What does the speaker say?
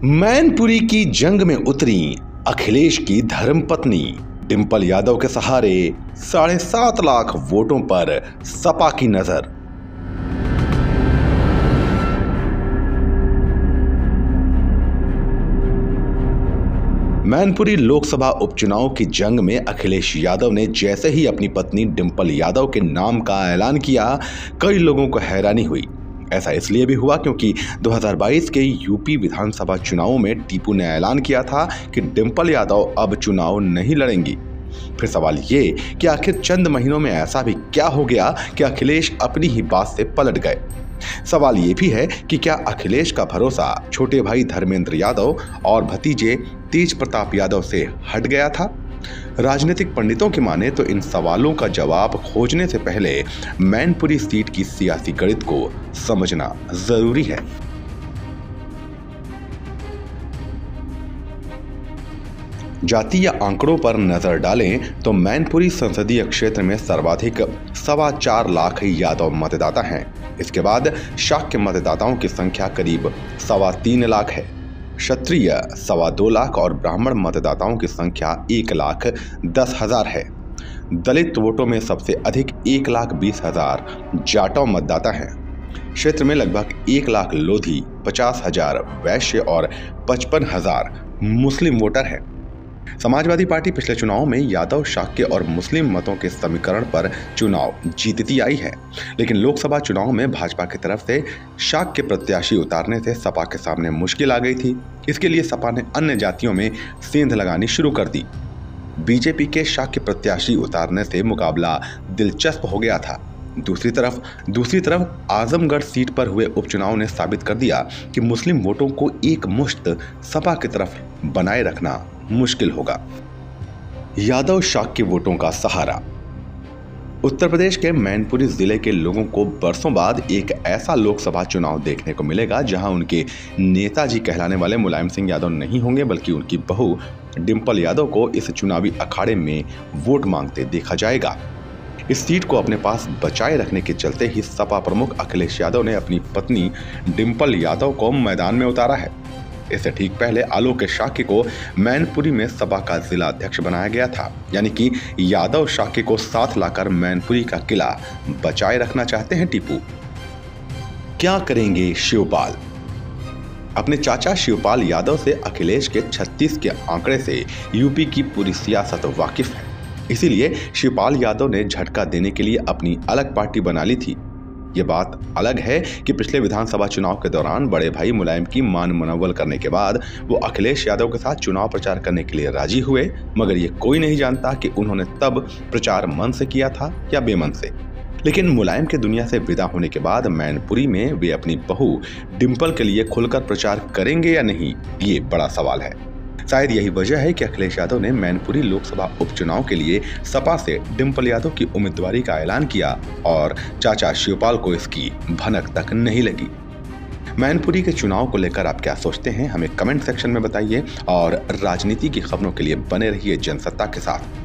मैनपुरी की जंग में उतरी अखिलेश की धर्मपत्नी डिंपल यादव के सहारे 7.5 लाख वोटों पर सपा की नजर। मैनपुरी लोकसभा उपचुनाव की जंग में अखिलेश यादव ने जैसे ही अपनी पत्नी डिंपल यादव के नाम का ऐलान किया, कई लोगों को हैरानी हुई। ऐसा इसलिए भी हुआ क्योंकि 2022 के यूपी विधानसभा चुनावों में टीपू ने ऐलान किया था कि डिंपल यादव अब चुनाव नहीं लड़ेंगी। फिर सवाल ये कि आखिर चंद महीनों में ऐसा भी क्या हो गया कि अखिलेश अपनी ही बात से पलट गए। सवाल ये भी है कि क्या अखिलेश का भरोसा छोटे भाई धर्मेंद्र यादव और भतीजे तेज प्रताप यादव से हट गया था? राजनीतिक पंडितों की माने तो इन सवालों का जवाब खोजने से पहले मैनपुरी सीट की सियासी गणित को समझना जरूरी है। जातीय आंकड़ों पर नजर डालें तो मैनपुरी संसदीय क्षेत्र में सर्वाधिक 4.25 लाख यादव मतदाता हैं। इसके बाद शाक्य मतदाताओं की संख्या करीब 3.25 लाख है। क्षत्रिय 2.25 लाख और ब्राह्मण मतदाताओं की संख्या 1,10,000 है। दलित वोटों में सबसे अधिक 1,20,000 जाटव मतदाता हैं। क्षेत्र में लगभग 1 लाख लोधी, 50,000 वैश्य और 55,000 मुस्लिम वोटर हैं। समाजवादी पार्टी पिछले चुनाव में यादव, शाक्य और मुस्लिम मतों के समीकरण पर चुनाव जीतती आई है, लेकिन लोकसभा चुनाव में भाजपा की तरफ से शाक्य प्रत्याशी उतारने से सपा के सामने मुश्किल आ गई थी। इसके लिए सपा ने अन्य जातियों में सेंध लगानी शुरू कर दी। बीजेपी के शाक्य प्रत्याशी उतारने से मुकाबला दिलचस्प हो गया था। दूसरी तरफ आजमगढ़ सीट पर हुए उपचुनाव ने साबित कर दिया कि मुस्लिम वोटों को एक मुश्त सपा की तरफ बनाए रखना मुश्किल होगा। यादव शाक्य वोटों का सहारा। उत्तर प्रदेश के मैनपुरी जिले के लोगों को बरसों बाद एक ऐसा लोकसभा चुनाव देखने को मिलेगा जहां उनके नेताजी कहलाने वाले मुलायम सिंह यादव नहीं होंगे, बल्कि उनकी बहू डिंपल यादव को इस चुनावी अखाड़े में वोट मांगते देखा जाएगा। इस सीट को अपने पास बचाए रखने के चलते ही सपा प्रमुख अखिलेश यादव ने अपनी पत्नी डिंपल यादव को मैदान में उतारा है। इससे ठीक पहले आलोक शाक्य को मैनपुरी में सपा का जिला अध्यक्ष बनाया गया था, यानी कि यादव शाक्य को साथ लाकर मैनपुरी का किला बचाए रखना चाहते हैं टीपू। क्या करेंगे शिवपाल? अपने चाचा शिवपाल यादव से अखिलेश के 36 के आंकड़े से यूपी की पूरी सियासत वाकिफ है। इसीलिए शिवपाल यादव ने झटका देने के लिए अपनी अलग पार्टी बना ली थी। ये बात अलग है कि पिछले विधानसभा चुनाव के दौरान बड़े भाई मुलायम की मान मनव्वल करने के बाद वो अखिलेश यादव के साथ चुनाव प्रचार करने के लिए राजी हुए, मगर ये कोई नहीं जानता कि उन्होंने तब प्रचार मन से किया था या बेमन से। लेकिन मुलायम के दुनिया से विदा होने के बाद मैनपुरी में वे अपनी बहू डिंपल के लिए खुलकर प्रचार करेंगे या नहीं, ये बड़ा सवाल है। शायद यही वजह है कि अखिलेश यादव ने मैनपुरी लोकसभा उपचुनाव के लिए सपा से डिंपल यादव की उम्मीदवारी का ऐलान किया और चाचा शिवपाल को इसकी भनक तक नहीं लगी। मैनपुरी के चुनाव को लेकर आप क्या सोचते हैं, हमें कमेंट सेक्शन में बताइए और राजनीति की खबरों के लिए बने रहिए जनसत्ता के साथ।